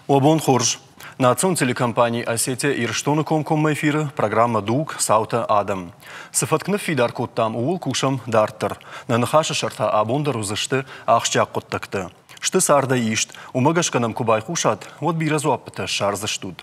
Обон Хорж. На телекомпании «Осетия» и Ирштону.ком эфиры программа «Дуг» Саута Адам. Сыфаткны фидар коттам уул кушам дартыр. На нахаша шарта абондар узышты ахшчак коттакты. Шты сарда ишт, умагашканам кубай хушат, вот биразу аппыты шарзыштуд.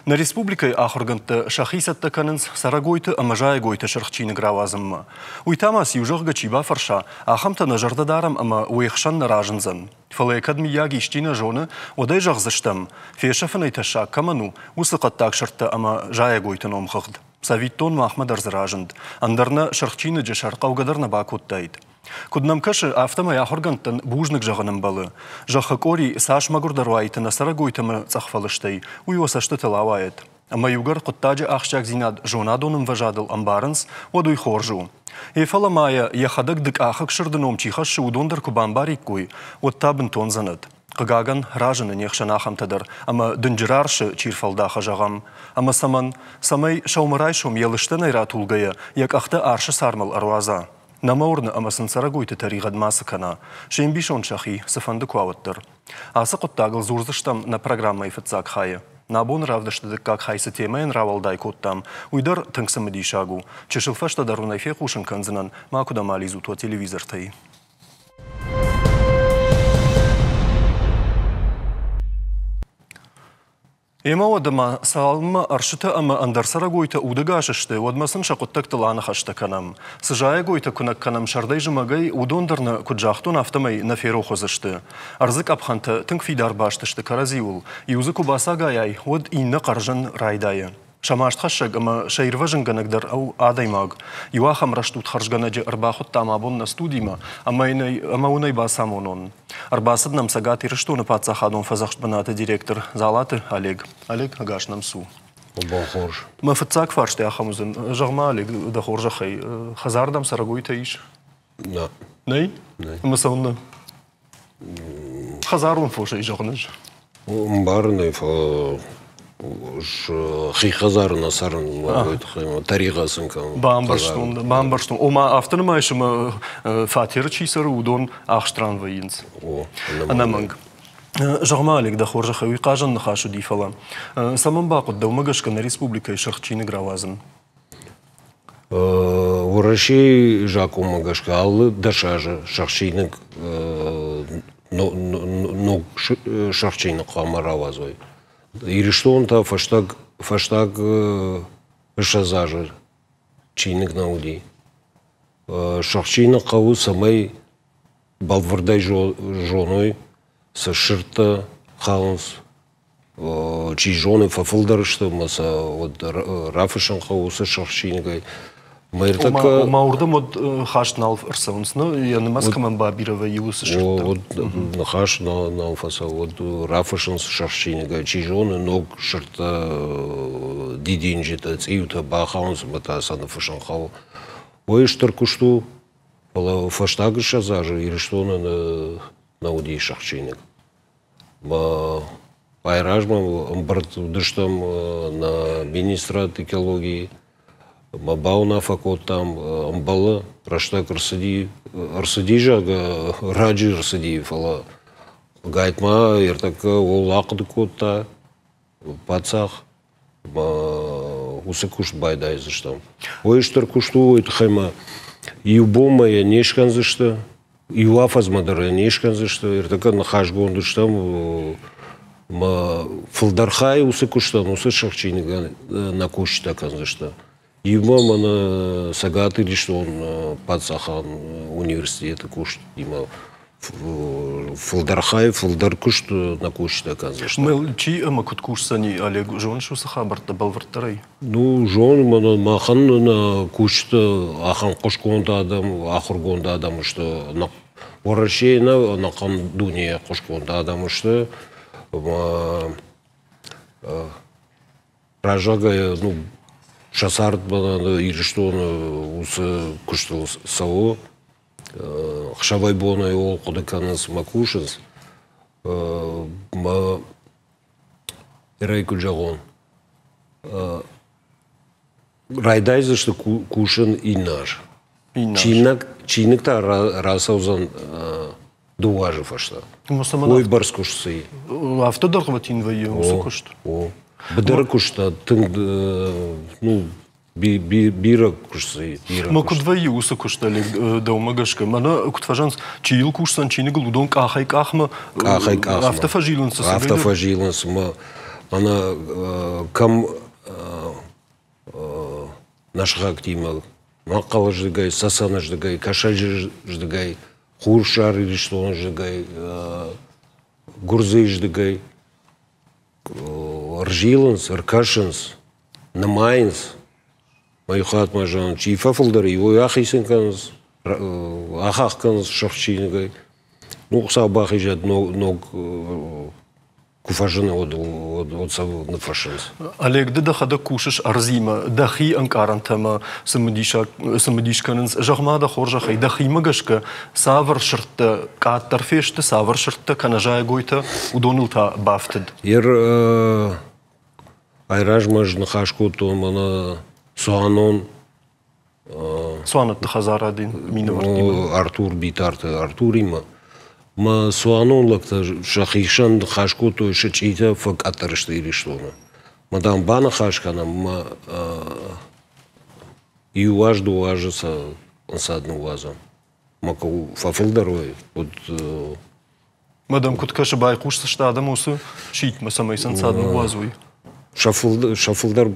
На республикой ахурганты шахисатты канынс сарагойты амажай гойты шархчины гравазыммы. Уйтамас южығға чиба фарша, ахамта на жардадарам ама уйхшан наражынзан. Фалайкадми яги иштина жоны, одай жағзыштым. Фешафын айташа каману, усықаттак шыртты ама жая гойты номхығд. Савиттон Махмад арзыражынд. Андарна шархчины же шарқаугадарна бакуттайд. Куднам кашы автомай ахургантын бужнық жағының балы. Жақы кори саш магурдаруайты насара гойтымы цахфалыштай, уйосашты тылавайыд. Ама югар құттаджы ақшак зинад жонадоным важадыл амбарынс, одуй хоржу. Ефала мая яхадык дык ахык шырдыном чихашы удондар кубамбарик куй, оттабын тонзаныд. Қығаган ражыны нехшанахамтадыр, ама дүнжіраршы чирфалдаха жағам. Ама самай шаумырайшум елыштын айра тулгая, як ахты аршы сармал аруаза. Намаурны амасын сарагойты таригад масыкана. Шеймбишон шахи сыфанды куавыттыр. Асы құттағыл зурзыштам на программай фытсак хайы. Набон равдыштыдык как хайсы темайын равалдай коттам. Уйдар тыңсымы дейшагу. Чешылфашта дарунайфе қушын канзынан макуда мализу то телевизор тай. Ема одама салма аршыта ама андарсара гойта удыга ашышты, одмасын шақуттак тыланы хашта канам. Сыжая гойта кунак канам шардай жымагай удондарны куджахтун автомай на феро хозышты. Арзык апханты тынк фидар баштышты каразиул, и узы кубаса гаяй, од инна қаржын райдайы. Шамашт хашшаг ама шайрважын ганагдар ау адаймаг. Юахам раштут харжганаджи арбахут там абон на студима, ама унай басамонон. Арбасад нам сагат и рештуны пацахадон фазахшбаната директор залаты Олег. Олег агаш нам су. Бахорж. Мы фацак фаршты ахамузын. Жагма Олег да хоржахай. Хазардам сарагуйта иш. Да. Ней? Ней. Масаунна. Хазарун фоша и жагныш. Барны хихазарына сарын тарихасын бамбарштун. Ома автономайшым фатир чисар удон ахштран вайынс. Анаманг. Жагма Олег да хоржаха уйқажан нахашу дифала. Саман бақуд да умагашка на республика и шархчины гравазын. Урашей жаку умагашка аллы дашажа шархчины шархчины қамаравазой. Или что он там фаштаг шазажа чайник науди. Шахчина каву самай балвардай жоной со ширта хаунс чи жоны фафылдарышты маса вот рафышан каву со шахчинигай. Маурдам от хашнал арсаунсны, я намаз каман бабирова юсы ширта. Вот хаш на фаса вот рафашин с шаршинга чижоны ног ширта дидинжита циута бахаунс бата сана фашан хау. Ой штаркушту пала фаштаг шазажа или что на уди шахчинг. Ба пайражма амбарт дыштам на министра экологии. Бауна факот там амбала раштак арсади жага раджи арсади фала гайтма иртак ол ақды котта пацах усы куш байдай зыштам. Ой штар кушту это хайма юбома я нешкан зышты юафаз мадара нешкан зышты иртака нахаш гондыштам фылдархай усы куштан усы шахчини на кушта канзышты. И мама сагаты или что он пацахан университета кушает, има фулдархай, фулдар кушт на кушает оказывается. Мы чи ама кут кушсани Олег жон шу сахабарта балвартарай. Ну жон мана махан на кушт ахан кошконда адам, ахургонда адам что на ворашейна на кан дуния кошконда адам что ражага ну шасарт бана или что он усы куштал сало хшавай бона и ол кудаканас макушинс ма рейку джагон райдайзы что кушен и наш чиник та расаузан дуажи фашта. Мусаман Ой барс кушсы. автодорватин вайе усукушт. О. Бедер кушта, ну, бира кушсы. Ма кудвайе усукушт алек даумагашка. Мана кутфажанс чиил кушсан чинигл удон кахай кахма. Кахай кахма. Автофажиланс. Автофажиланс. Она кам нашга актима. Мақалы ждыгай, сасана ждыгай, кашай ждыгай, хуршар или что он ждыгай, гурзы ждыгай, ржиланс, ркашанс, намайнс, майхат мажан, чифа фолдары, его ахисенканс, ахахканс, шахчингай, ну, сабахи жад ног куфажаны от саву на фашинс. Олег, да хада кушаш арзима, дахи анкарантама самадишканс, жахмада хоржахай, дахи магашка, савар шыртта, каттар фешта, савар шыртта, канажая гойта, удонылта бафтед. Айраж мажны хашку то мана суанон. Суанат хазара один миновар. Артур битарты, Артурима. Ма суанон лакта шахишан хашку то еще чьи-то фак атарышты или что-то. Мадам бана хашкана, ма и уаж дуажится он с одним вазом. Маку фафилдерой вот. Мадам куткаша байкушса что адамусу чит ма самайсан с одним вазой. Шафилдер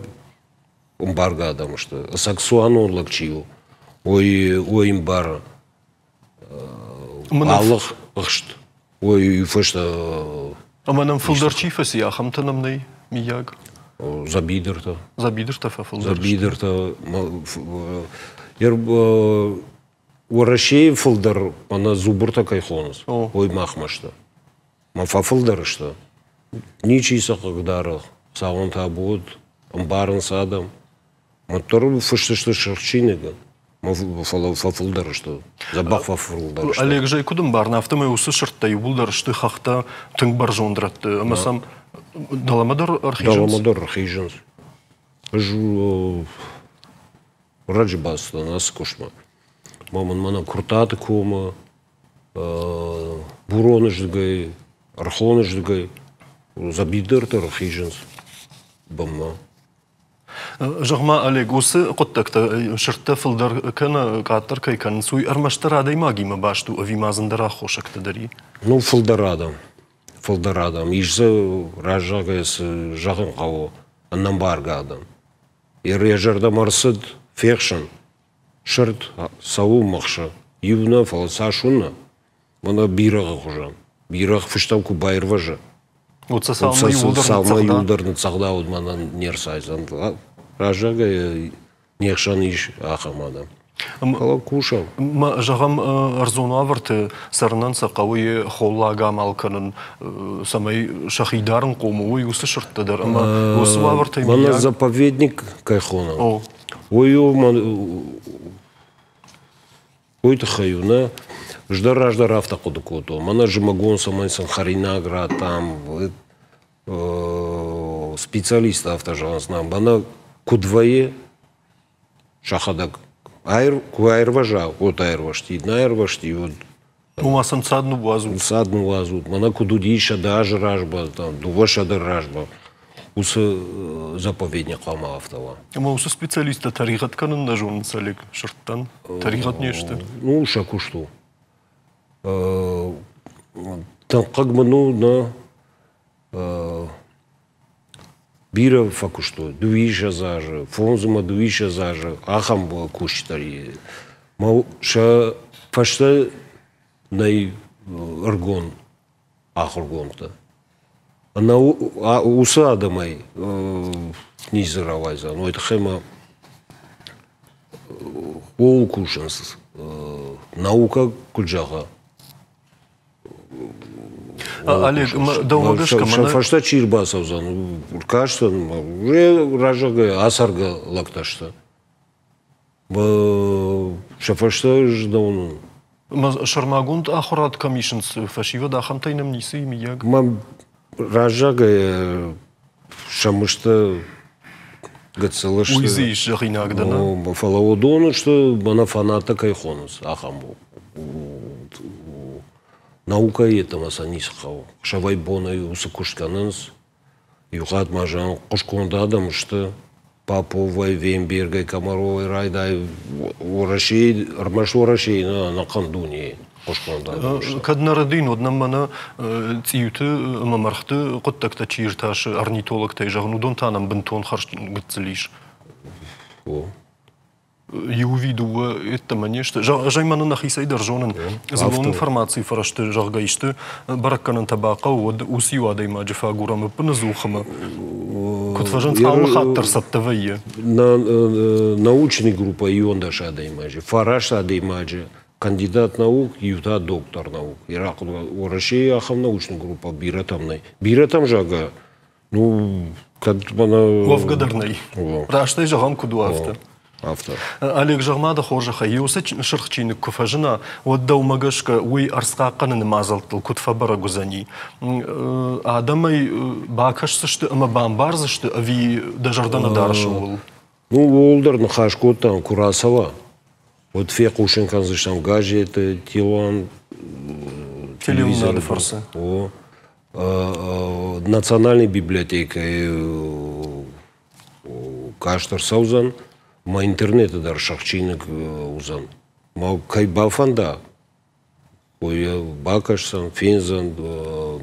умбарга адаму что. Саксуанон лакчио. Ой имбара. Аллах ахшт. Ой фашта. А манам филдер чифас я хамтанам ней мияг. Забидерта. Забидерта филдер. Забидерта. Урашей филдер она зубурта кайхонус. Ой махмашта. Мафа филдер что. Ничейся когда саунта будет. Амбарн садам. Мотор фашта что шарчинега. Фафулдар что забах фафулдар. Олег же кудым бар нафта мы услышат и булдар что хахта тынг баржондрат. Мы сам Даламадар архиженс. Даламадар архиженс. Жу раджбас нас кошма. Маман мана куртаты кома, буроны ждгай, архоны ждгай, забидер архиженс. Бамма. Жахма Олег, усы коттакта шыртта филдар кана каттар кай кан суй армаштара дай маги ма башту авимазандара хошакта дари. Ну филдарадам. Филдарадам. Ишзе ражагайс жагын каво аннамбаргадам. Ирежерда марсыд фекшн. Шырт сау махша. Ювна фалсашуна. Мана бирага хужан. Бираг фыштавку байрважа. Вот салма юлдарны цағда удмана нерсайзан. Ражага нехшан иш ахамада. Кала кушал. Ма жагам арзона варты сарнан сақауи холлага малканын самай шахидарын қомуы усы шырттадар. Ама усы варты мияг. Мана заповедник кайхона. Ой тахаюна. Ждар автоходу кото. Мана жимагон самайсан харинагра там специалиста автожаланс нам. Мана кудвае шахадак айр важа от айр вашти найр вашти вот. Умасан садну вазу. Садну вазу. Мана кудудиша даже ражба там дуваша да ражба. Усы заповедник лама автова. Ама усы специалиста тарихат канын нажон салик шырттан. Тарихат нешті? Ну шаку что. Там как бы ну на бира факу что дуиша зажа фонзума дуиша зажа ахам была куштари мау ша фашта най аргон ахургонта она усада май низеравайза но это хема олкушенс наука кульджага. Олег, даумагашка мана... Фашта чирбасавзан, кажется, уже ражага асарга лакташта. Шафашта ждауну. Шармагунд ахурат камишенс фашива да хамтайнам нисы мияг. Мам ражага шамышта гацелышта. Уйзи шахинагдана. Ну, фалаодону, что мана фаната кайхонус, ахамбу. наука етім асанис қау. Шавай боны усы куштканыныз, юқат мажан қошқонда адамышты, Поповой, Вембергой, Комаровой, Райдай, Урашей, Армаш Урашей, на Кандуне. Кадна радин одна мана цюты мамархты коттакта чирташ орнитолог тай жагнудон танам бентон харш гцлиш. Я увидел это мне что жаймана нахисай держонен залон информации фарашты жагайшты баракканан табака од усью адайма джафагурам пназухама. Котфажан цал хаттер саттавае. Научная группа иондаш адаймаджи, фараш адаймаджи. Кандидат наук, юта доктор наук. Ирак у России ахам научная группа биратамной. Биратам жага. Ну, как она. Лавгадарный. Раштай жагам куду автор. Автор. Олег Жагмада хожаха юса шархчины куфажина. Вот дау магашка уй арскаканы намазалтыл кутфабара гузани. Адамай бакашсышты, ама бамбарзышты, ави дажардана даршул. Ну, олдар нахашкот там Курасова. Вот фек ушен канзыштам гаджеты, телон, телевизор, форсы. Национальной библиотекой Каштар Саузан, ма интернеты дар шахчинок узан. Ма кайбафанда, ой бакашсан, финзан,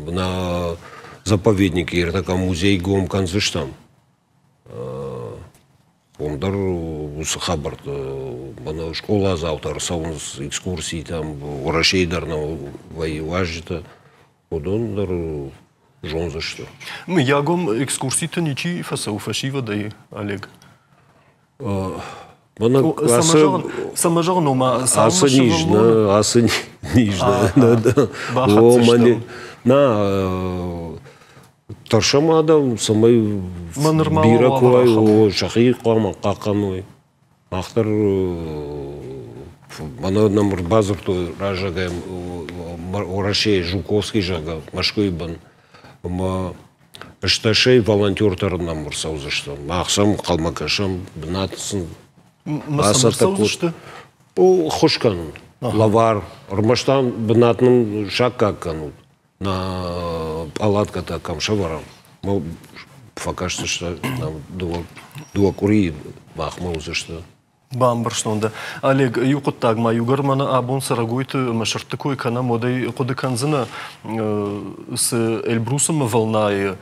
на заповеднике иртака музей гом канзыштам. Помдар хабар, бана школа завтра, саунс экскурсии там, урашейдарна воеважита, одондар жонза что. Мы ягом экскурсии-то ничи фасауфашива дай, Олег. Бана самажал нома асы нижна, на Таршама адам самай биракуай шахи қама қақаной. Ахтар мана намыр базар той ражагаем Орашей Жуковский жага машкой бан. Ма шташей волонтёртар намыр саузышты. Махсам қалмакашам бнатсын. Масам саузышты? О хошкан лавар рмаштан бнатным шакканут. На палатката камшаварам. Мы факашты что нам дуа кури бахмаузы что. Бамбарштонда. Олег, юкоттагма югармана абон сарагойты машартыкой кана модай кодыканзына с Эльбрусом волнае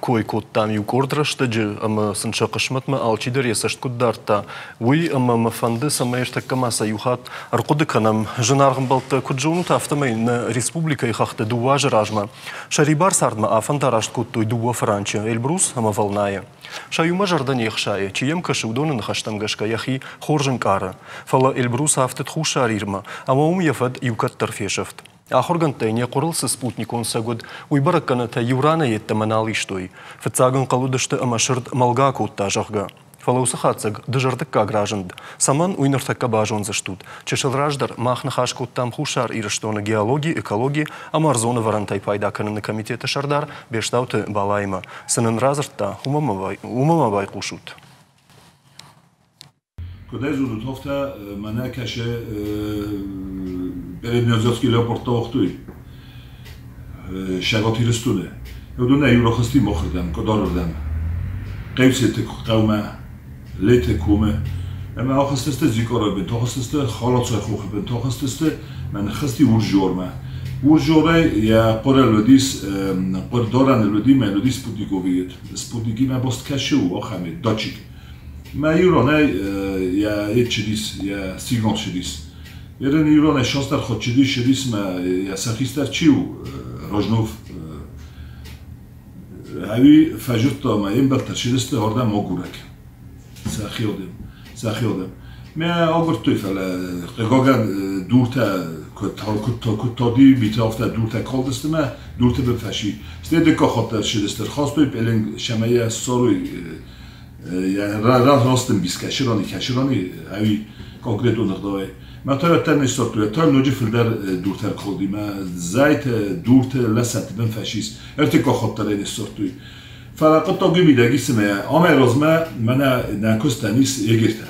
кой код там юкордрашты ама сынчакышматма алчидер ясашт куддарта. Уй ама мафанды самаештаккамаса юхат аркодыканам жынаргын балты куджону тафтамай на республика ихахты дуа жыражма. Шарибар сардма афандарашт кудтой дуа Франча. Эльбрус ама волнае. Шаюма жардане хшае, чием кашы удоны нахаштам гашка яхи хоржен кара. Фала Эльбрус афтет хушарирма, ама яфад юкат тарфешафт. Ахоргантайне қорылсы спутник он сагод уйбаракканата юрана етті маналиштой. Фацаган қалудышты амашырд малга кутта жағга. Фалаусы хатсаг дыжардыкка гражанд. Саман уйныртакка бажон заштут. Чешылраждар махнахаш куттам хушар ирыштоны геологии, экологии, амарзоны варантай пайдаканы комитеты шардар бештауты балайма. Сынын разыртта умамавай кушут. Куда зудут хофта мана каше перед Нёзовский леопорт тохтуй. Шаготи рестуне. Юдуна юрохости мохрдам, кодордам. Qevseti qavma lete kume ama axasteste zikora toxasteste xalatsa xoxben toxasteste man xasti urjorma urjore ya qorelodis qordoran lodi melodis sputnikoviet sputniki ma bost kashu oxame dochik ma yurona ya etchidis ya sigonchidis yeren yurona shostar xochidis shidis ma ya sakhistar chiu rojnov هاوی فجرت ما ينبغي تشيلسته هردا موجودك ساخيودم ما أقول فلا قاعد دورتا كنت تادي بيتافت دورتا كالدست ما دورتا بفشي استيد كخاطر تشيلسته خاص بيلين شماية صاروي يعني راستن كشراني هاوي كونكريتو نقداوي ما ترى نشتري ترى نوجي فلدر دورتر كودي ما زايت دورت لسات بنفشيس ارتكا خاطر نشتري فقط تاجي ميداجي سما أما رزما منا ناكوستانيس يجرتا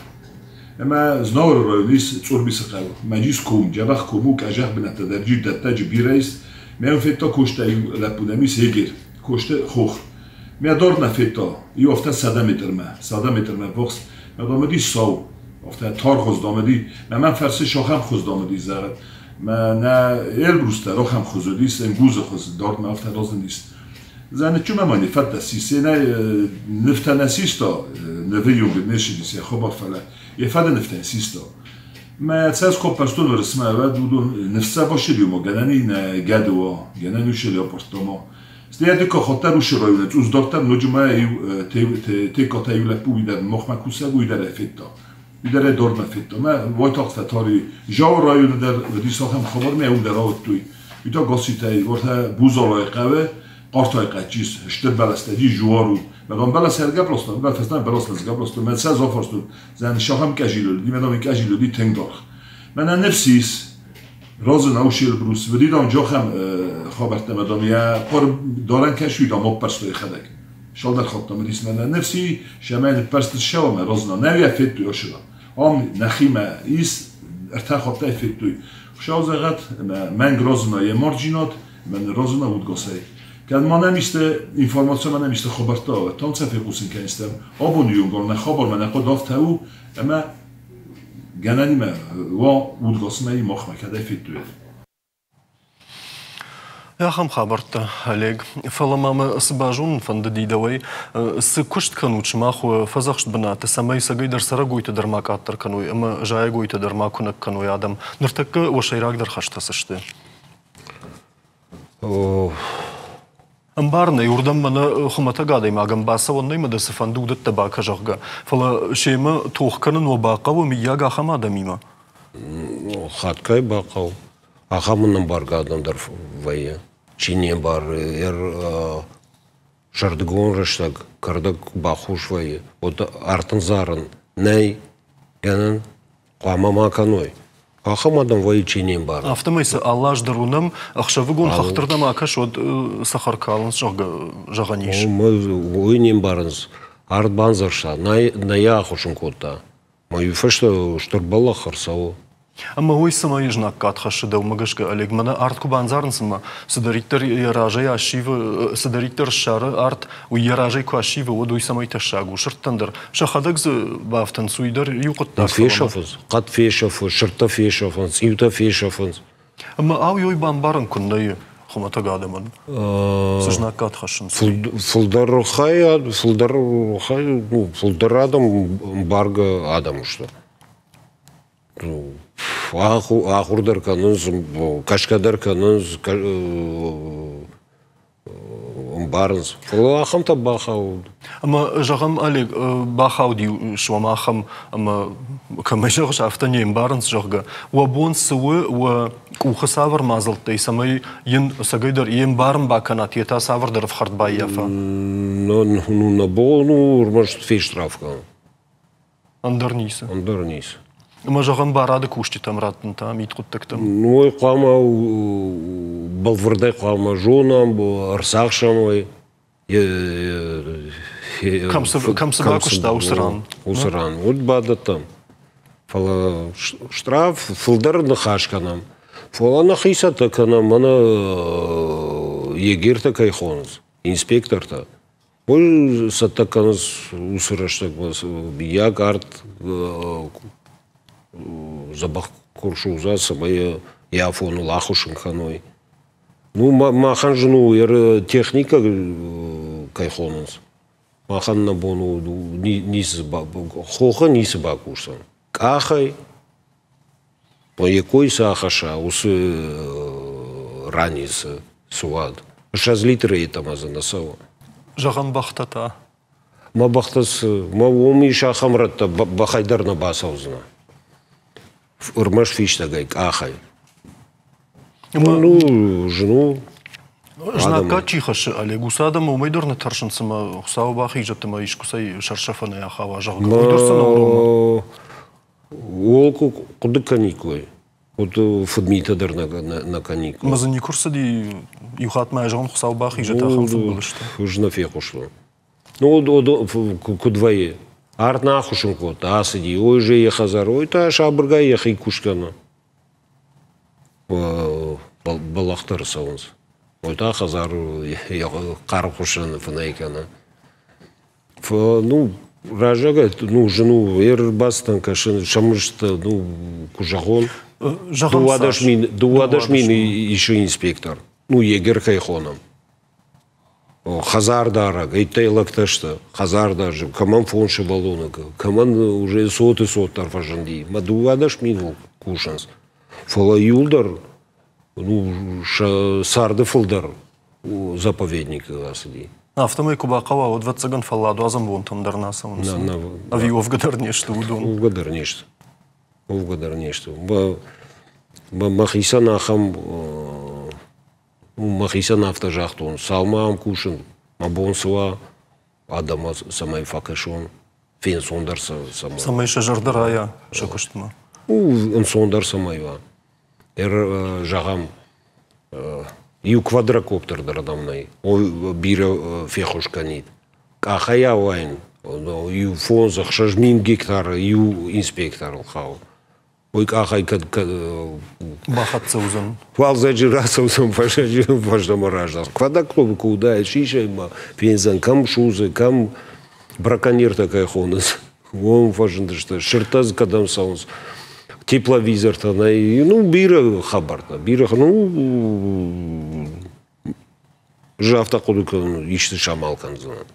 اما زنور رئيس صور بيسقاو ماجيس كوم جبخ كوموك اجاخ بنتا درجي دتا جبيريس ما فيتا كوشتا لابونامي سيجير كوشتا خوخ ما دورنا فيتا يوفتا 100 متر ما بوكس ما دامدي سو افتا تار خوز دامدي من فرسي شاخم خوز دامدي زرد ما نه البروستا روخم خوزوديس انگوز خوز دورنا افتا رازنديس زن چون مانی فتا سیسنه نفتن سیستا نویو بنشیدیس یا خبر فلا یه فدا نفتن سیستا ما تساس کوپرستون ورسمه و دودون نفسه باشه دیو ما گنانی نه گدوا گنانی شلی آپارتما استیادی که خاطر روش رایونه توز دکتر نجمه تی کاتا یوله پوی در مخمکوسه گوی در فتا در دورنا فتا ما وایتاخت فتاری جاو رایونه در ودیسا هم خبر می اون در آوت توی ایتا گاسی تایی ورته بوزالای قوه قارتای قچیس اشتر بلستدی جوارو مدام بلا سرگا پلاستن بل فستن بلاست لزگا پلاستن من سه زافرستون زن شاخم کجیلو دی مدام کجیلو دی تنگ دارخ من نفسیس راز نوشیل بروس و دیدم جاخم خبرت مدام یا پر دارن کشوی دام پرستوی خدک شال در خاطر مدیس من نفسی شمال پرست شو من رازنا نوی افت توی آشلا آم نخیم ایس ارتخاب تا افت توی شال زغت من رازنا یه مارجینات من رازنا بود گسای کن ما نمیسته اینفورماسیون ما نمیسته خبرتا تام صفحه قوسین که نیستم آبونیون گل نخبر من نخود دافته او اما گنانی ما و ودگاسمه مخ مکده فیتوه يا خم خبرت عليك فلما ما سباجون فندي دوي سكشت كانوش ماخو فزخت بنات سماي سجي در سرقوي تدر ما كاتر كانوي اما جاي قوي تدر ما كنك كانوي آدم نرتك وشيراك در خشت سشته امبارنا يوردم من خمتا قادي ماغم باسا وني مدس فندوق دت تباكا جاغا فلا شيما توخكنن وباقا ومياغا خما دميما خاتكاي باقا اخامن امبارغا ادم در ويا چيني بار شردگون رشتاگ кардак бахуш вая вот артын зарын ней янын قامما каной ахамадам вай чини бар автомайсы аллаш дарунам ахшавыгон хахтырдам акаш вот сахар калынс жаганиш мы ойнем барынс арт банзарша на яхушын кота мою фашта штурбала харсау أما هو السماء يجناك قاد خشدة ومجشك عليك من أرض كوبان زارن سما سدريتر يراجع عشيف سدريتر الشارع أرض ويراجع كعشيف ودو السماء يتشاق وشرط تندر شخدك ز بافتن سويدر يقط في شفز قد في شفز شرطة في شفز يوتا في شفز أما أو يوي بامبارن كنا خما تقعد من سجناك قاد خشن فلدر خايا فلدر آدم بارغ آدم وشتا آخوردر کننز کشکدر کننز بارنز فلو آخم تا باخاود اما جاغم عليك باخاودي شو ما آخم اما كما جاغش عفتني بارنز جاغا وبون سوى وخسافر مازلتي سمي ين سجيدر ين بارن باكنات يتا سافر در فخرت بايافا نو نبونو رمشت في شرافك اندرنيس ما جاغم باراد كوشتي تمرات نتا ميت قدتكتم نوي قاما بالفردي قاما جونام ارساخشام كم سباكوشتا وسران ود بعد فلا штраф фулдер нахашканам фола нахисата канам ана егерта кайхонс инспекторта бул сатаканс усраштак бия карт забах куршуза самая яфону лахушин ханой ну махан жну ер техника кайхонс махан на бону низ хоха низ бакусан кахай по якой сахаша ус ранис суад 6 литры там занасава жаган бахтата ма бахтас ма уми шахамратта бахайдарна басаузна урмаш фиштагай кахай ну жну жнака чихаш але гусадам умайдорна таршынсыма хсау бахи жаттыма ишкусай шаршафана яхава жагга уйдорсана урома олку куды каникулы вот фудмитадар на каникулы мазани курсади юхатма жаган хсау бахи жаттахам футболышта жна фехушло ну кудвае Арт нахушен кот, асыди, ой же ехазар, ой та шабырга ехай кушкана. Балақтар сауыныз. Ой та хазар қарқушын фынайкана. Ну, ражага, ну, жену ербастан кашын, шамышты, ну, кужагон. Дуадаш мин еще инспектор. Ну, егер хайхоном. Хазар дараг, эйтай лакташта, хазар даже, каман фонши балонок, каман уже соты тарфажанди. Мадуадаш мин кушанс. Фала юлдар, ну, сарды фылдар заповедник асыди. Автомай кубакава, вот ватсаган фалладу азам вонтам дарнаса онсы. Ави овгадар нешты удон. Овгадар нешты. Махисан ахам, махисан автожахтон, салмам кушен, мабонсова, адама самай факашон, фен сондарса самай. Самай шажардарая, шакуштма. Он сондар самайва. Жағам ю квадрокоптер дарадамнай. Ой бира фехушканит. Ахая вайн. Ю фонзах шажмин гектар ю инспектор хау. Ой ахай бахат саузан. Валзаджи расаузан пашдама раждас. Квадрокоптер куда шиша пензан кам шузы кам браконьер такая хонас. Он важен что шертаз кадам саунс. Тепловизор-то, ну, бира хабарта, ну, жавта кудука, ишты шамалканзан.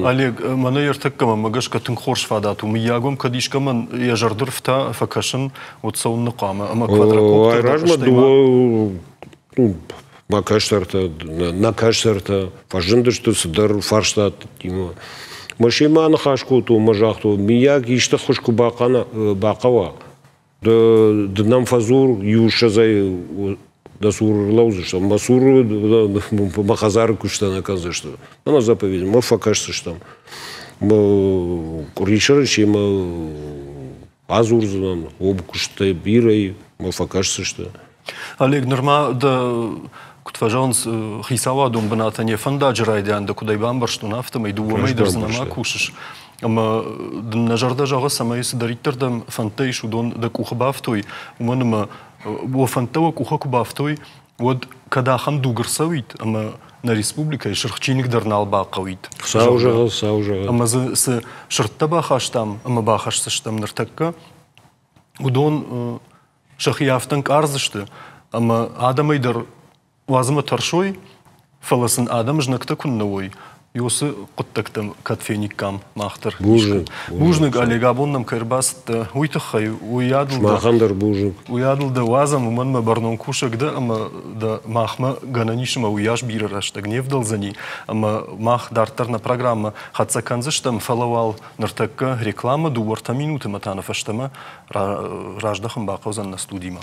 Олег, мана ертеккама, магашка тынхорш фадату, миягом кадишкаман яжардырфта факашын от саунны кама, ама квадрокоптер. Ну, макаштарта, накаштарта, фажындышты сыдар фарштат, тима. Машиман хашкуту, мажахту, мияк ишта хушку бақава. Да нам фазур юшазай дасур лаузышта, масур махазар куштана казышта. Она заповедь, мы факашты штам. Мы ришарычи, мы азурзан, обкушта бирай, мы факашты что. Олег, норма да Кутважанс хисава дом банатане фандаджрайдан да кудай бамбаршту нафтамай дуамай дарзнама кушиш. Ама нажарда жага самай сидариттердам фантайш удон да кухабафтой. Уманама бо фантава куха кубафтой. Вот когда хам дугарсавит, ама на республика шырхчиник дарнал бақавит. Саужага. Ама с шыртта бахаштам, ама бахаштам нартакка. Удон шахияфтан арзышты. Ама адамайдар Вазма таршой, фаласын адам жнакта куннавой. Юсы куттактам катфениккам махтар. Бужник Олега боннам кайрбаст уйтахай уядл. Махандар бужник. Уядл да вазам уманма барнон кушак да ама да махма гананишма уяж бирараш да гневдал за ней. Ама мах дартарна программа хатсаканзыштам фалавал нартакка реклама дуарта минуты матана фаштама раждахам бақаузан на студима.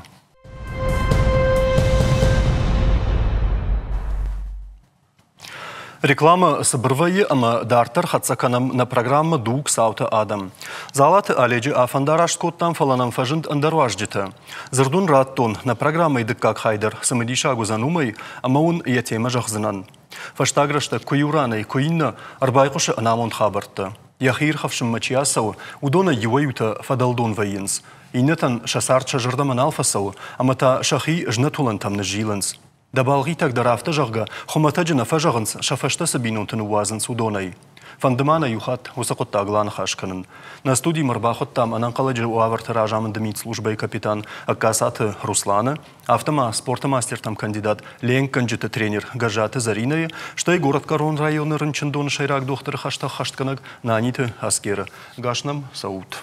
Реклама сабырвайы, ама дартар хатсаканам на программа «Дуг саута адам». Залаты аледжи афандараш коттан фаланам фажинт андарваждита. Зардун раттон на программа «Идыккак хайдар» самадишагу занумай, ама он ятема жахзынан. Фаштаграшта куюранай куинна арбайкуша анамон хабарта. Яхир хавшим мачиасау удона юаюта фадалдон вайинс. Инетан шасарча жардаман алфасау, ама та шахи жнатулан там нажиланс. Дабалги так дарафта жага, хуматаджина фажаганс шафашта сабинунтын уазан судонай. Фандамана юхат усакотта аглан хашканын. На студии марбахоттам ананкаладжи уаварта ражамын дымит службай капитан Акасаты Руслана, автома спортомастер там кандидат Ленканджиты тренер Гажаты Заринaya, что и город Корон районы Рынчындон шайрак доктор хаштах хаштканак наниты аскера. Гашнам саут.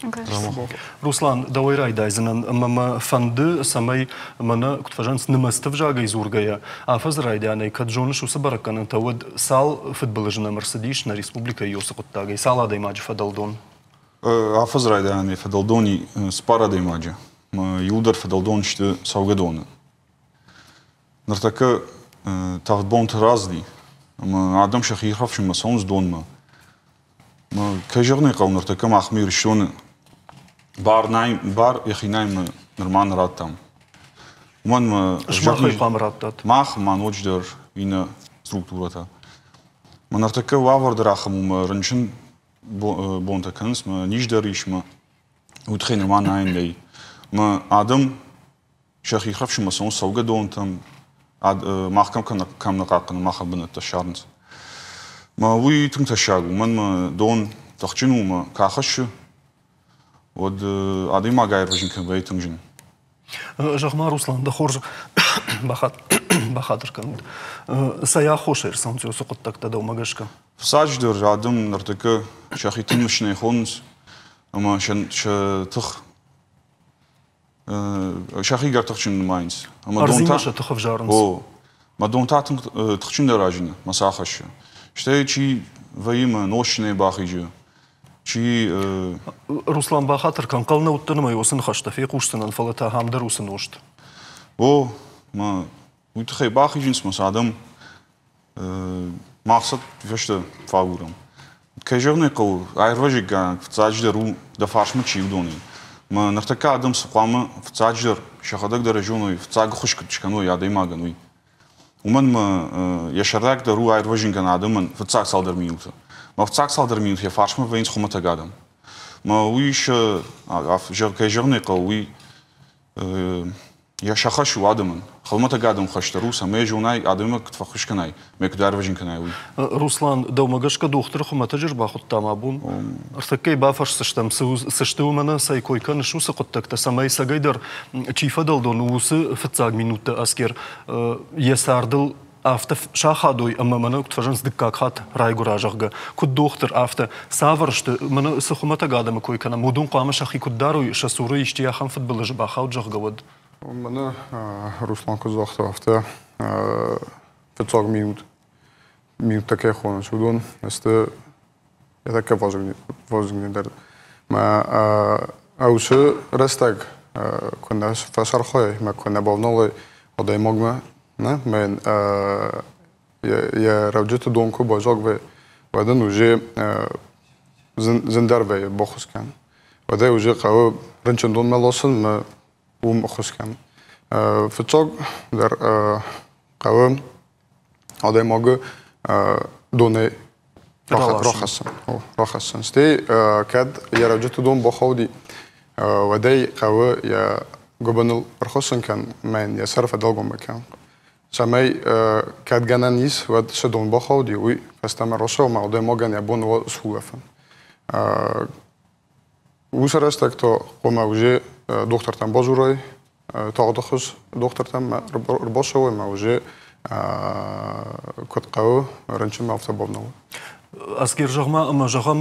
Руслан, давай райдайзанан мама фанды самай мана кутфажанс нымастыв жага изургая. Афаз райдянай каджоны шуса бараканын тавад сал футболыжына Мерседиш на республика Йосакоттагай. Сала даймаджи фадалдон. Афаз райдяни фадалдони спара даймаджи. Юлдар фадалдон шты саугадоны. Нартака тавдбонт разли. Адам шахихав шима саунс донма. Кайжарны кал нартака махмир шоны. Бар яхинайм норман раттам. Ман Шмахай пам раттат. Мах ман очдер вина структурата. Нартака вавар драхам рынчын بونتكنس ما نيش دريش ما وتخين ما ناين لي ما آدم شخي خفش ما سون سوق دونتم ما كم نقاقن ما خبنا التشارنس ما وي تنتشاغ من ما دون تخشنو ما كاخش ود عادي ما غير وجن كان بيتنجن جغما روسلان دخورج بخاطر كان سيا خوشر سانتيو سقط تكتا دو ماغشكا فساجدر عادم نرتك شاخي تمشني خونس اما تخ شاخي قر تخشن ماينز اما دون تا تخف جارنس ما دون تا تخشن دراجن مساخش شتي شي ويما نوشني باخيجي شي روسلان بخاطر كان قلنا وتنما يوسن خشت في قوشتن الفلتا هامدر وسنوشت ما وتخي باخيجنس مسادم مقصد فشت فاورم كيجرني قو ايروجيكا فتاجدرو دفارشمت شي ودوني ما نختكا ادم سقامه فتاجدر شخدك درجونو فتاج خشكتشكنو يا ديماغنوي ومن ما يشرك درو ايروجيكا ادم فتاج صادر ميوت ما فتاج صادر ميوت يفارشمه وينس خمت قادم ما ويش كيجرني قوي يا شخش وادمن خلمت قادم خشترو سميجوناي ادمك تفخش كناي مقدار وجن كناي وي روسلان دومغشكا دوختر خما تجربه خد تامابون ارتكي بافش سشتم سشتو منا سايكوي كان شو سقطك سماي سغيدر تشيفدل دونوس فتاغ минута аскер يساردل after شاخادوي اما منا كتفجنس دكاكات رايغوراجغا كود دوختر after سافرشت منا سخمت قادم كوي كان مودون قام شخي كدارو شسوري اشتيا خم فوتبول جبا خاوجغود Мене Руслан Козахта авто 40 минут таке хон шудон este я така возгни дар ма ауше растаг кона фашархой ма кона бавнолы одай могма не мен я равджет донко божогве вадан уже зендарве бохускан вадай уже қау рынчын дон мелосын ма خشكان فتوق در قوام هذا موجود دونه راحسن استي كاد يرجعت دون بخودي وداي قوى يا قبل الرخصن كان من يصرف دلقم مكان سماي كاد جنانيس ود شدون بخودي وي فاستمر رشوا مع ده موجان يبون وسوافن وسرستك تو قم وجه دكتور تام بازوراي تاخدخش دكتور تام رباشوا ما وجه كنت قوي رنشم عفت بابنو أسكير جغما أما جغم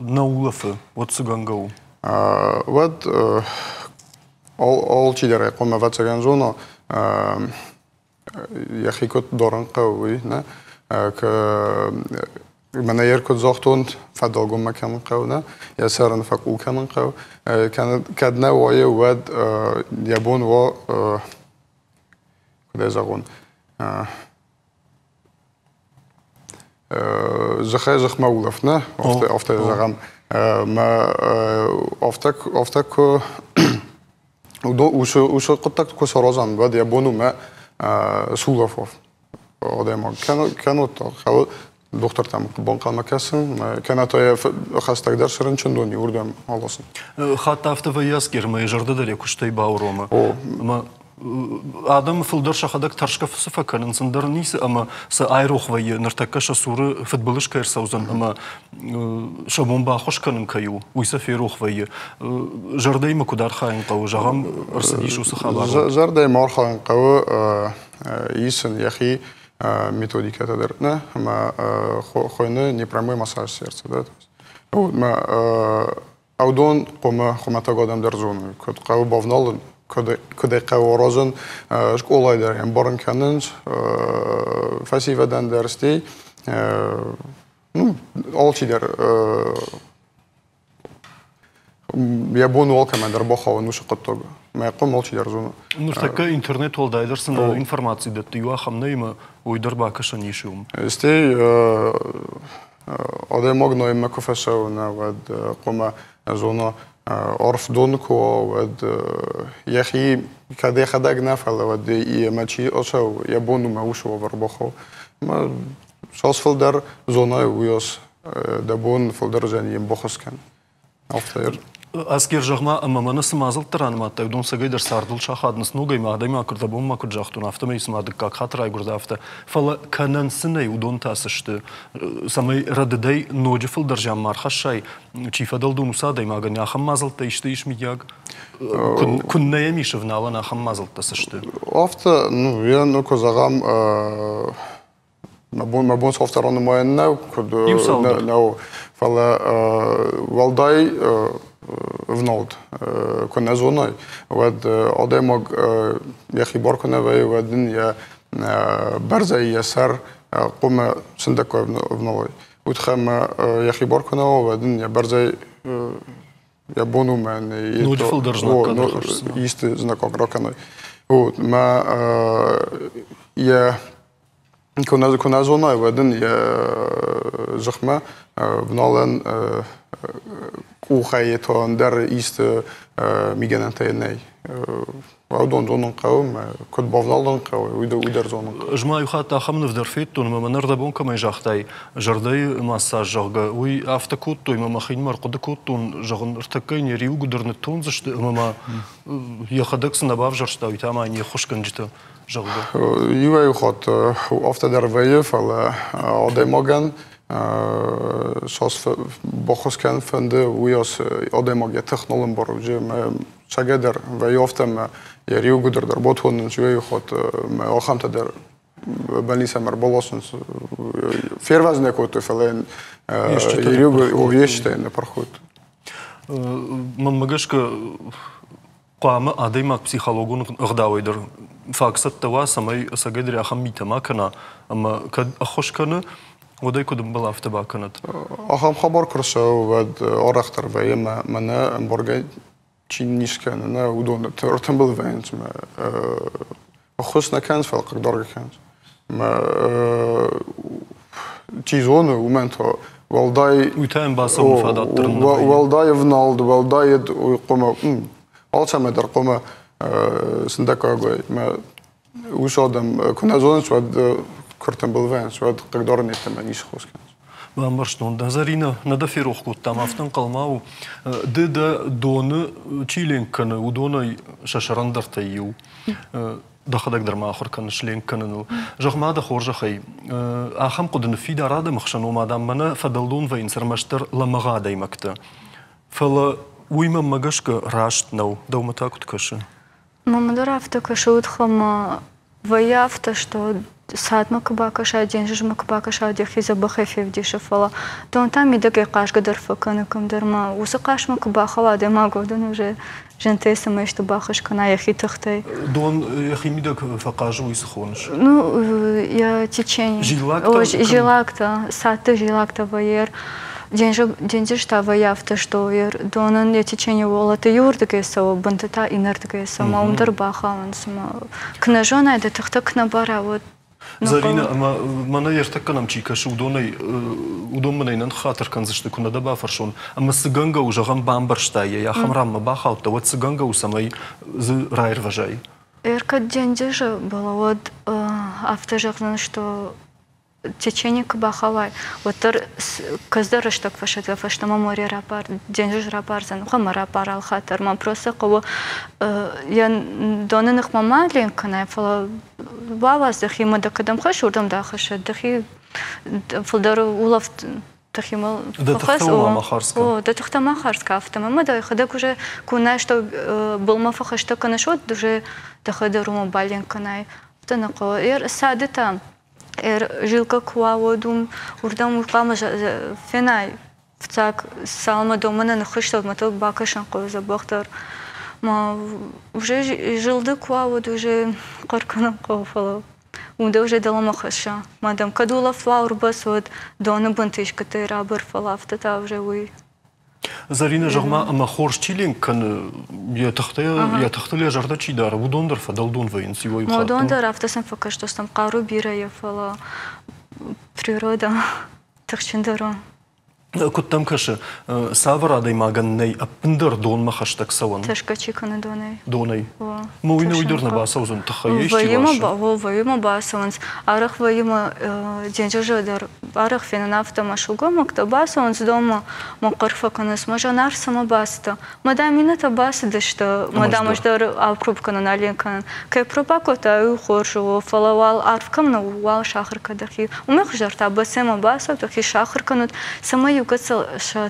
نولفه واتسجانجو ود all چیداره قم وات سجانجونا يخي كنت دوران قوي نه ك من يركض زاختون فداغم مكان قونا يا سرن فقو كان قو كان كدنا ويا ود يبون و كده زغون زخ مولفنا افت زغم ما افتك وش قطك كسرازان بعد يبونو ما سولافوف آدم كانوا خو دكتور تام قبان قام كاسن كانت خاصة قدر شرن چندوني وردم خلاصن خاطر أفت وياسكير ما يجرد دري كشتي باوروما ما آدم فلدر شخدك ترشك في صفة كان إنسان در نيس أما سأيروخ ويا نرتكش صورة فوتبولش كير سوزن أما شبون باخش كان كيو ويسافروخ ويا جردي ما كدار خاين قو جهم أرسليش وسخابار جردي مار خاين قو يسن يخي методика درنا ما خوينا непрямой массаж сердца да ما аудон قوم تقدم در زون كد قو بافنال كد قو رازن شكولا در هم بارن كننج فسيفة دان درستي all در يبون والكم در بخا ونوش قطق ما يقوم all در زون نرتكا إنترنت والدايدرسن إنفورماتي ده تيوا خمني ما ويدر باكش نيشوم استي آدم ماغنو إما كفشونا ود قوم زونا عرف دونكو ود يخي كده خداق نفعل ود ما شيء أشوا يبونو ما وشوا بربخو ما شاصفل در زونا وياس دبون فلدرجان يمبخسكن أفتير Аскер жағма амаманы сымазыл тұраныматты. Удон сағайдар сардыл шақадыныс ногай мағдай мақырда bon мақыр жақтын автомай сымадық қақ қатыр айгұрда авты. Фала канан сынай удон тасышты. Самай радыдай ноджи фылдыржан мархашай. Чифадал дон усадай мағын яхам мазылта ішті ішмияг. Күнная мишевнала нахам мазылта сышты. Афта, ну, я нуко загам мабон софтараны майынна, нау фала валдай внолд كنا زوناي ود أديمك يخي باركنا ويا ودن يا برزي يسار قوم صندوق ونوي وتخم يخي باركنا ودن يا برزي يا بونو من نودفل درجنا يست زناك أقرأ وما يا كنا زوناي ودن يا زخمة ونالن وخيتون در ایست میگن انتهای وادون زونن قوم کد بافدالن قوم ویدر زونن. جماعی خاطر خمن في درفيتون ما نرد بون كم يجاختاي جرداي مساج جاغا وي افتكوت توي ما خين مرقد كوتون جاغن ارتكاين يريو قدرن تون زشت ما يخدكس نباف جرشتاوي تمام يخش كنجتا جاغا يوي خاط افت در وی فلا آدماگن شاس بخوش کن فنده ویاس آدماگی تکنولوژی باروجه ما چقدر و یافتم یریو قدر در باتون جوی خود ما آخام تدر بنیسه مربلاسن فیروز نکوت فلان یریو یشته نپرخود من مگش که قام آدماگ پسیخولوژون اقداوی در فاکست تواس سمای سعیدری آخام میتما کنه اما کد آخوش کنه ودای کدوم بالا افتبا کند. آخام خبر کرده ود آرختر وی من امبارگی چین نیست کنه نه ودون ترتمبل وینز ما خوش نکنز فلق دارگ کنز ما چیزونه ومنتا والدای ویتایم باسم مفادات درن والدای ونالد والدای قوم آلچه در قوم سندکاگوی ما وش آدم کنه زونش ود كرتن بالفانس واد قدر نتما نيش خوش كان. بامرشتون دازارينا ندا فيروخ كوت تام افتن قلماو دا دون تشيلين كان ودون شاشرندر تيو دخلك در ما آخر كان شلين كانوا جغ ما دا خورج خي آخم قد نفيد أراد مخشنو ما دام منا فدلون وين سرمشتر لما غادي مكتا فلا ويما مجشك راشت نو دوما تاكت كشه. ماما درافت كشود خم ويافت что ساعت مكباكشا دينجج مكباكشا ديخي زبخفي بديشفلا دون там идаге каш гадар факаныкым дерма усы каш мكبахала дема годун уже женте сама что бахаш кана яхи тахтай дон яхи мидак факажу исхонш ну я течение жилакта саты жилакта ваер деньжиж та ваяфта что ер донан я течение волата юрдыге сау бантата инертыге сама умдар бахалан сама кнажона да тахтак набара вот Зарина, ама мана ертекка нам чика шу удон манайнан хатер канзышты куна да бафаршон. Ама сыганга уже гам бамбарштая, я хамрам бахалта, вот сыганга у самой з райр важай. Эрка деньжижа было вот автожагнан что течение кабахалай. Вот тер каздара штак фашатга фаштама море рапар, деньжиж рапар зан, хама рапар алхатер, мам просто кого я донанных мамалин канай фала бавас дахи ма дакадам хаш урдам дахаша дахи фалдару улав дахи мал фахас о да тахтама харска автомама да хадак уже кунай что был мафахаш то канашот уже дахадару мобалин канай танако эр садита жилка куаводум урдам укама фенай вцак салма домана нахыштав маток бакашан коза бахтар ما уже жилды куавод уже карканам кауфала унда уже дала махаша мадам кадула флаурбас вот дона бантышка ты рабер фалафта та уже вы Зарина жагма ама хорш чилин кан я тахтали жарда чидара удондер фадалдун вайн сивой хат. Удондер автосам фака что там кару бира я фала природа тахчиндаро. كنت تمكش سافر هذا ما جنني أبندر دون ما خشتك سوون تشكى كنا دوني دوني مو إنه يدرنا باسوزن تخيش ويما باسونس أرخ ويما جنجر أرخ فينا نافتا مشوقة مكتب باسونس دوما مقرفة كنا سمجا نار سما باستا مدامينة تباس دشتا مدامش دار أبروب كنا نالين كنا كي بروبا كوتا يخورش وفلوال أعرف كمنا وال شاخر كدخي وما خجر تابس سما باسا تخي شاخر كنا سما يقصل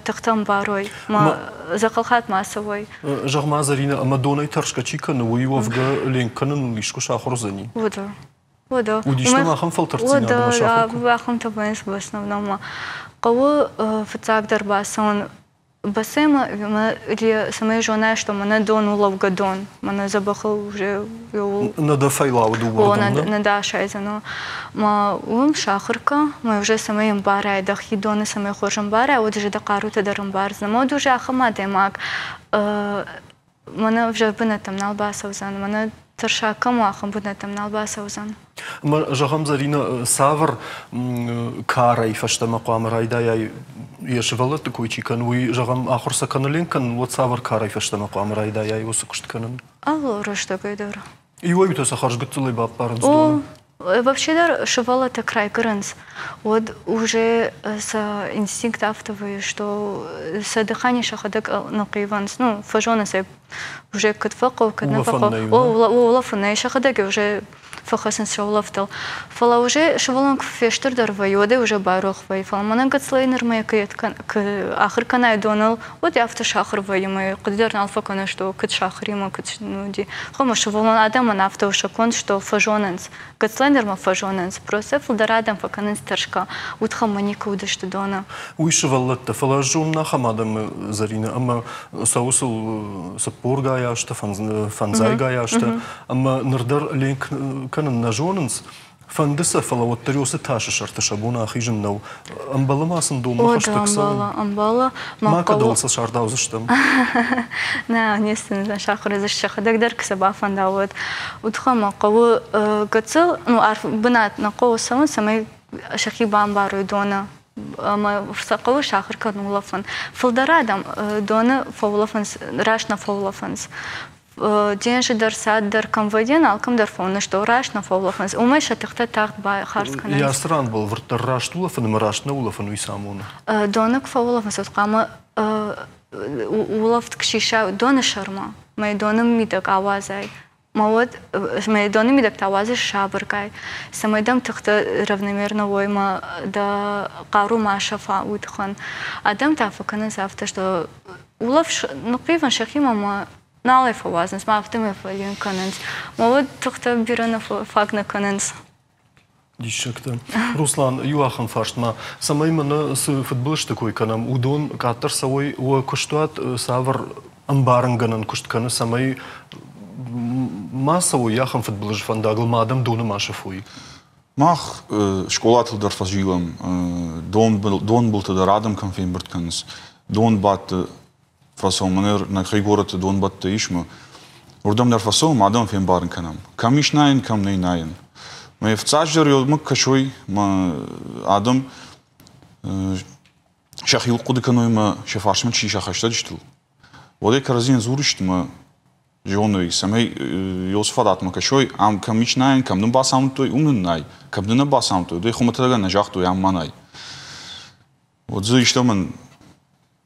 تختم باروي ما زقلخات ما سوي جغ ما زرينا أما دوني ترشكا كنا ويوفقا لين كنا ليشكو شاخر زني ودا وديش ما خم فلترتينا ودا باخم تبينس بس نوما قوة في تقدر باسون بس ما اللي سمي جونا что منا دون ولو قدون منا زبخل уже ندفيلا ودوبر نداش عايزنا ما وم شاخركا ما уже سمي مبارع دخي دون سمي خوش مبارع ودج دقارو تدرم بارز ما دوج اخما دماغ منا уже بنتم نالباس وزن منا ترشا كم اخم بنتم نالباس وزن ما جغم زرينا سافر كاري فشت مقام رايدا يا يشفلت كويتشي كان وي جغم آخر سكنلين كان واتسافر كاري فشت مقام رايدا يا يوسكشت كانن الله رشتا قيدر ايوه بتوسا خرج قلت لي باب بارنس вообще дар шевала это край гранц вот уже с инстинкт автовый что с дыхания шахадак нaqivans ну фажона се уже катфако катнафако о лафна шахадак уже فخسن شولفتل فلا уже شولانك فيشتر در ويوده уже باروخ وي فلمانن قتلينر ما يكيت كان آخر كان يدونل ودي أفتر شاخر وي ما قدرنا الفكنا что كت شاخري ما كت نودي خم شولان آدم نافته وشكون что فجوننس قتلينر ما فجوننس просто فلدر آدم فكنن سترشكا وتخم منيك ودش تدونا ويش فلت فلا جون خم آدم زرينا أما سوسل سبورجا ياشته فنزايجا ياشته أما نردر لينك كان نجوننس فندسة فلا وتريوس تاش شرط شابونا خيجن نو أمبلا ما صندوق ما خشتك سوا أمبلا ما كدول سشاردا وزشتم نا نيستن شاخر زش خدك در كسبا فنداود ودخل قو قتل نو عارف بنات نقو سما سمي شخي بامبارو دونا ما فرسقو شاخر كانوا لفن فلدرادم دونا فولفنس راشنا فولفنس دينش در ساد در كمفيدين алкам در فون что раш на фолофанс умеш тахта тахт ба харскана я стран был вртер раш тулафан мараш на улафан уйсамуна донак фолофанс отқама улафт кшиша дона шарма май донам мидак авазай мавод май донам мидак тавазы шабыркай самайдам тахта равномерно войма да қару машафа утхан адам тафакана зафта что улаф ну пиван шахима ма نالي فوازنس ما أفتهم فلين كننس مواد تختار بيرنا فاقنا كننس ديشكتن روسلان يواخن فاشت ما سماي من فوتبولش تكوي كنام ودون كاتر سوي وكشتوات سافر أمبارنجنن كشت كنا سماي ما سوي ياخن فوتبولش فنداغل ما دام دون ما شافوي ماخ شكولات الدر فجيلم دون بلت درادم كان في برتكنس دون بات فاسون منر نخيبورت دون بات إيشما وردم در فاسون ما دام فين بارن كنام كميش ناين كم ناي ناين ما يفتاجر يوم كشوي ما آدم شخيل قد كانوا ما شفاش من شيء شخشت دشتل وده كرزين زورشت ما جونوي سمي يوسف فدات ما كشوي عم كميش ناين كم نبى سامتوي ناي كم نبى سامتوي ده خم تلاقي نجاحتوي عم ما ناي وتزوج تمن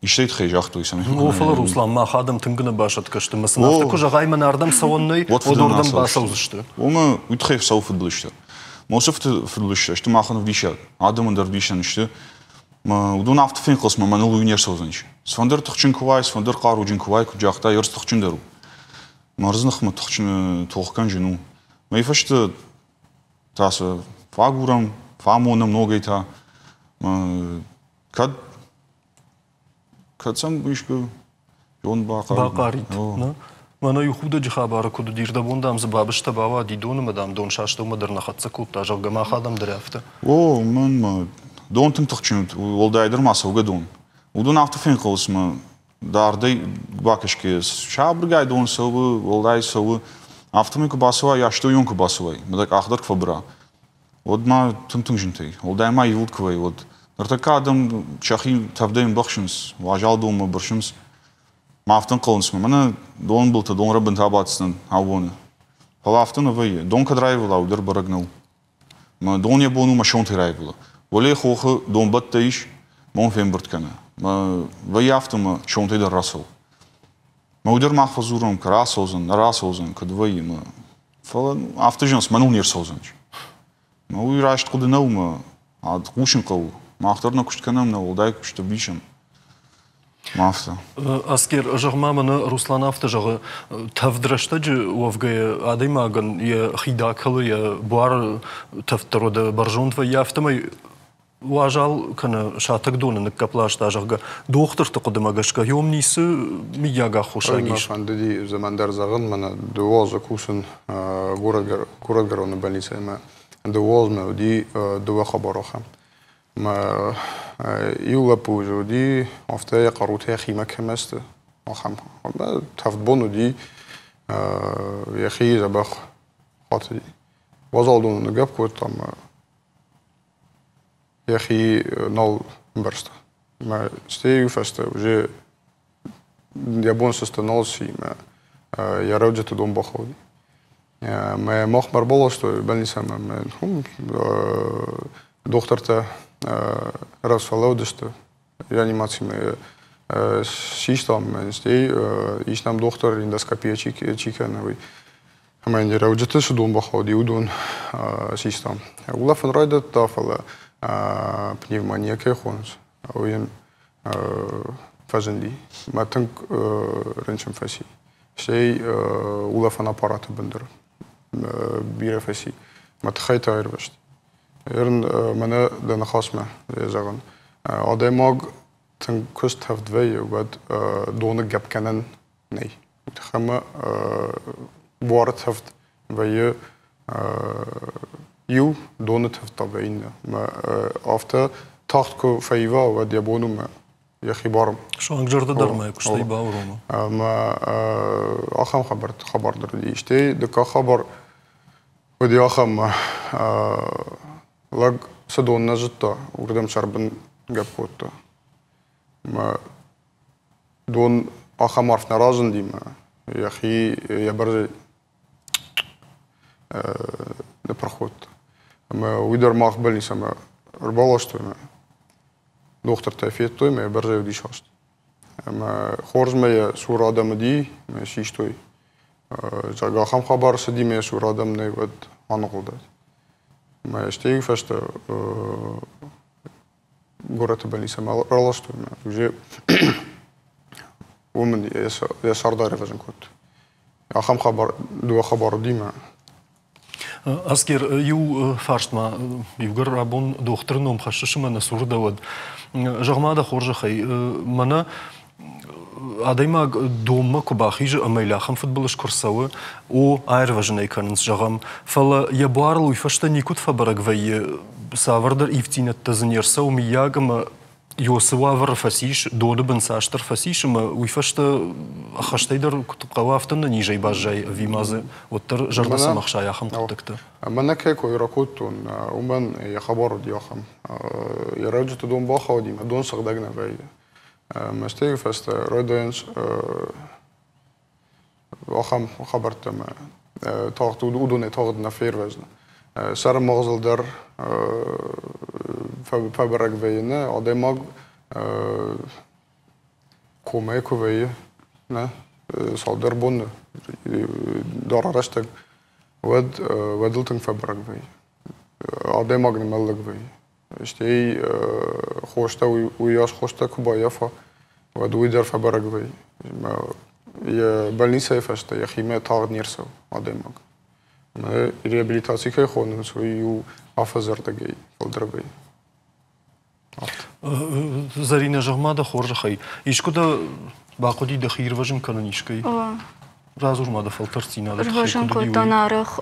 يشتري خيجاختو يسميه هو فلر روسلان ما خادم تنقنا باشت كشت مثلا تكو جاي من أردم سووني ودوردم باسوزشته وما يتخيف سو في الدلشته ما شفت في الدلشته اشتو ما خانو فديشة عادم ندر فديشة نشته ما ودون عفت فين قسمه ما نلو ينير سوزنش سفندر تخشن كواي سفندر قارو جن كواي كجاختا يرس تخشن درو ما رزنخ ما تخشن توخكان جنو ما يفشت تاس فاغورم فامونم نوغيتا ما كد كاتسام بيشكو جون باقاري ما أنا يخوض جخابارة كده دير دبون دام زبابش تباوا دي دون مدام دون شاشتو مدر نخط سكوب تاجر جماعة خادم درافته من ما دون تنتخشنت والدايدر ما سوى دون ودون عفت فين قوس ما دار دي باكش كيس شابر جاي دون سوى والداي سوى عفت ميكو باسوا ياشتو يونكو باسوا بدك أخدرك فبرا ود ما تنتخشنتي والداي ما يولد كوي ود نرتكا دم شاخي تفدين بخشنس واجال دوم برشمس ما افتن قلنس منا دون بلت دون ربن تاباتسن هاوونه فلا افتن وي دون كدرايفلا ودر برغنو ما دون يبونو ما شون ترايفلا ولي خوخ دون بتيش مون فين برتكنا ما وي افتن ما شون تدر راسل ما ودر محفظورم كراسوزن راسوزن كدوي ما فلا افتجنس منو نيرسوزن ما وي راشت قدنو ما عاد قوشن قو ما اخترنا كشت كنم نو дай كشت بيشم ما افتا اسكير جغما من روسلان افتا جغ تفدرشتج وفغي اديماغن ي خيداكل ي بوار تفترو د برجون و يافتما واجال كان شاتك دون نكبلاش تاجغ دوختر تقدماغشكا يومنيس مياغا خوشاگيش فاندي زماندار زغن من دوازا كوسن города больница ما دوواز ما ودي دوا خبروخم ما يولا بوجو دي افتاي قروتها خيمه كمست اخم تفضبونو دي يا خي زبخ خاطري وزالدون نجاب كوتام يا خي نول برست ما ستيو فست وجي يابون سستنالسي ما يا روجت دوم بخودي ما مخبر بولستو больница ما هم دكتورته расфалаудышты реанимация систем стей ишнам доктор эндоскопия чикановый хамайнер аудиты судун баходи удун систем улафан райда тафала пневмония кехонс оен фаженди матынк ренчем фаси стей улафан аппараты бендер бирафаси матхайта айрвашт Ерн мене дена хасме zeggen. Ademag ten kust heeft wij wat donen gap kennen nee. Het gaan woord heeft wij you donen heeft dat wij in. Maar after tacht ko feiva wat die bonum je khibarm. شو انجرد درما كشتي باوروما. ما أخم خبر در دیشته دکا خبر ودی أخم لاغ سدون نجتا وردم شربن جابوتا ما دون أخم عرفنا رازن دي ما يا أخي يا برزي نبرخوت ما ويدر ما أقبلني سما ربالشتو ما دكتور تافيتو ما برزي ودي شاست ما خورج ما سور آدم دي ما شيشتوي جاگا أخم خبر سدي ما سور آدم نيود عنقودات ما يشتي فشت город больница ралашту уже ومن يسار داري فجن كنت أخم خبر دو خبر ديما أذكر يو فارست ما يوجر رابون دكتور نوم خشش من سور داود جماعة ده خورج خي منا أديما دوما كباخيج أميلا خم فوتبولش كورسوا أو عير فجناي كانت جغم فلا يبار لو يفشت نيكوت فبرق في سافردر إفتين التزنيرسا ومياغم يوسوا فرفسيش دود بنساشتر فسيش ما ويفشت خشتيدر قوافتن نيجي باجي في مازه وتر جرنا سمخشا يا خم قدكت أما كيكو يراكوتون ومن يخبر دي خم يراجت دون باخا دي ما دون صدقنا في ما استيقظ فست رودينس أخم خبرت ما تاخت ودون تاخت نفير وزن سر مغزل در فبرق وينه آدماغ کومه ویه نه صادر بونه داره رشته ودلتن فبرق ویه آدماغ نملق ویه اشتی خوشته ویاش خوشته کبایه فا ودوی در فبرق ویه یه больница فشته یه خیمه تاغد نیرسو آدماغ ما реабилитации که خونن سویو آفزر دگی فلدر ویه زرينا جماعة خورج خي يشكودا باقودي دخير وجن كانن يشكي رازور ما دفلتر سينا ده وجن كودا نارخ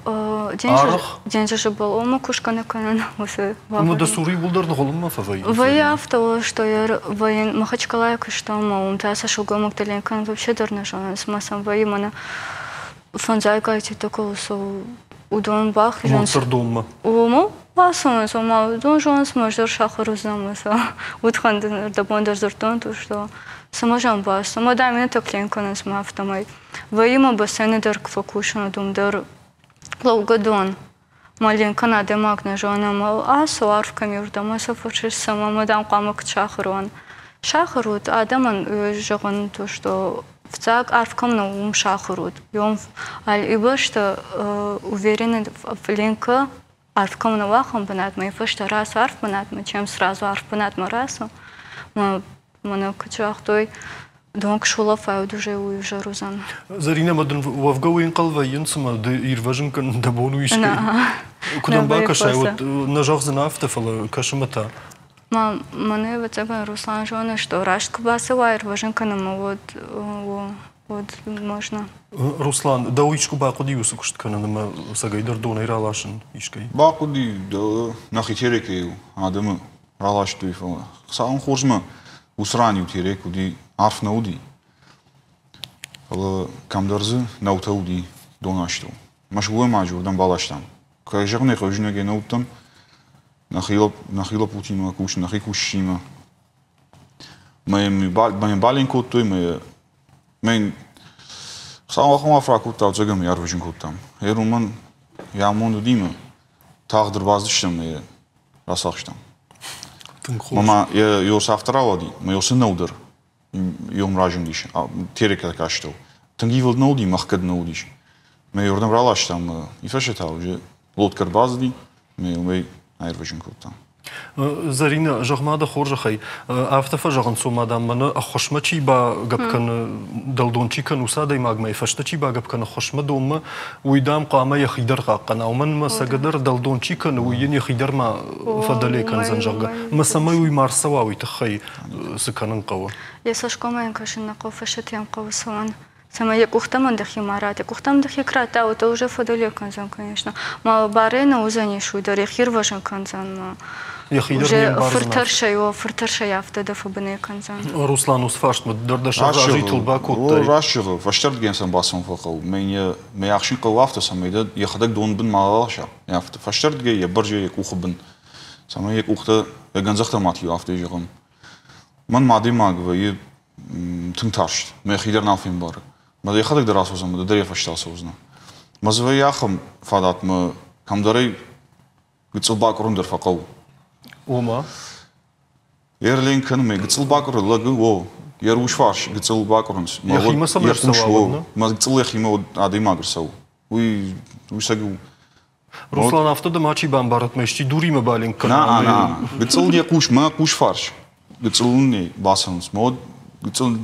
جنجش بالوم كوشكنا كانن وسه ما دسوري بولدر نقولن ما فوي ويا افتو что я воен Махачкала что мы таса шугом телен кан вообще дорнажан с масам воимана фанзайка эти такого со удон бах Мансардомма. Умо басомас, умо удон жонс мождор шахрузамаса. Удхандер да бондер зортон то что саможам бас, самодамин токлен конас ма автомай. Ваима басене дер кфокушно дум дер лаугадон. Малин Канада магна жона мал асо арфками урдама сафочиш сама мадам камак шахрон. Шахрут адаман жогон то что в цаг арфкам на ум шахрут. Йом аль ибо что уверены в линка арфкам на вахам банат мы фашта раз арф банат мы чем сразу арф банат мы расу. Мы качах той donc шула фау дуже уйжа розан. Зарина мадан вавгауин қалвайын сама да ирважын кан да бону ишкай. Кудан ба кашай вот нажах занафта фала кашамата. Мане вот это Руслан жона что рашка басова ирважын канама вот можно. Руслан да уишку ба қуди усу кушт канама сагайдар дона иралашын ишкай. Ба қуди да нахитереке адамы ралаштуй фала. Саун хоржма усраню тереку ди арф науди. Фала камдарзы наутауди донашту. Машгуе мажурдан балаштам. Кажерне хожнеге наутам нахила Путина куш нахи кушима. Мен балин коттой мен сама хама фракута зэгам ярвжин коттам. Еруман ямон дима тагдыр баздыштам расахштам. Мама ёс авторавади, мы ёс наудер. Йом ражындиш. Терека кашту. Тангивал науди махкад наудиш. Мы ёрдам ралаштам и фашетал же лодкар базди, мы айрважин коттам. Зарина жахмада хоржахай автафа жаган сумадам мана хошмачи ба гапкан далдончикан усадай магмай фаштачи ба гапкан хошмадом уйдам қама яхидар қаққан ауман масагадыр далдончикан уйен яхидар ма фадалекан занжага масамай уй марсава уй тахай сыканын қава. Ясашкомаен кашин нақо фаштатям қавасуан. Сама як ухтаман дахи марат, як ухтам дахи крата, это уже фадалекан зан, конечно. Ма барена узани шуйдар, яхир важен канзан. Уже фыртарша яфта да фабыне канзан. Руслан усфашт ма дардаша житул бакут. Рашчығы, фаштард генсан басым фақау. Мен яхшин қау афта самайда, яхадак дон бін малалаша. Фаштард ге, я баржа як ухы бін. Сама як ухта, я ганзахта матли афта жығым. Ман мади магва, я тыңтаршт. Мен яхидар нафин бары. Мада яхадак да расузам, мада дарья фашталса узна. Мазвы яхам фадат ма камдарай гыцыл бакурундыр фақау. Ома? Ерлен кәнімей гыцыл бакуры лагы о, ер ушфарш гыцыл бакурынс. Яхима самерсава, ма гыцыл яхима адайма гырсау. Уй сагу. Руслан автода мачи бамбарат мешти дурима балин кән. На, гыцыл я куш, ма куш фарш. Гыцыл не басанс, гыцыл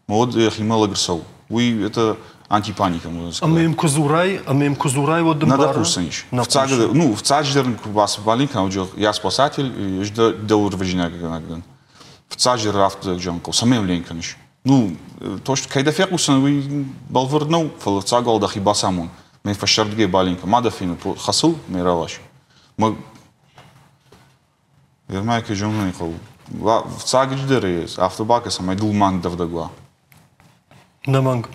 яхима лагырсау. Уй, это антипаника, можно сказать. А мем кузурай вот Надо кусаниш. В цадждерн вас балинка, я спасатель, жда урвежина как в цадждер рафта джанко, самем ленканиш. То что когда фекусан вы балварнау, в цагал дахи басамун, мен фашардге балинка, мадафину хасул мералаш. Мы Ермайка джанко кол. В цадждере автобака самай дулман давдагла. Наманг.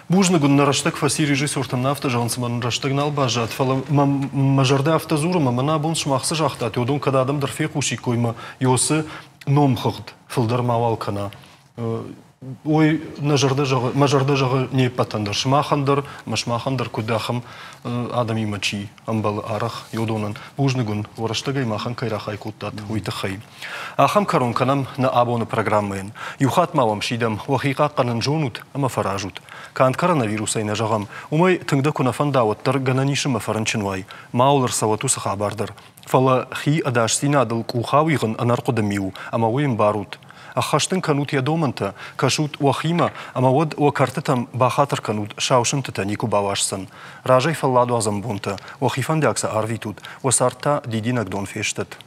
Бужна гун нараштак фаси режиссер там нафта жансман нараштак налбажат. Фала мажарда автозура мана бун шмахса жахта. Теодон когда адам дерфек уши койма йосы ном хогд филдар мавал кана. Ой мажарда жага не патандар шмахандар машмахандар кудахам адам имачи амбал арах йодонан. Бужна гун вараштагай махан кайрахай куттат уйтахай. Ахам карон канам на абона программын. Юхат мавам шидам вахиqa канан жонут ама фаражут. Кан коронавирусай на жагам. Умай тыңда кунафан даваттар гананишыма фаранчынвай. Маулар савату сахабардар. Фала хи адаштина адыл кухавигын анаркудамиу ама уим барут. Ахаштын канут ядоманта, кашут уахима, ама вод уакартатам бахатар канут шаушынтата нику бавашсан. Ражай фалладу азамбунта, уахифан дякса арвитут, уасарта дидинак дон фештат.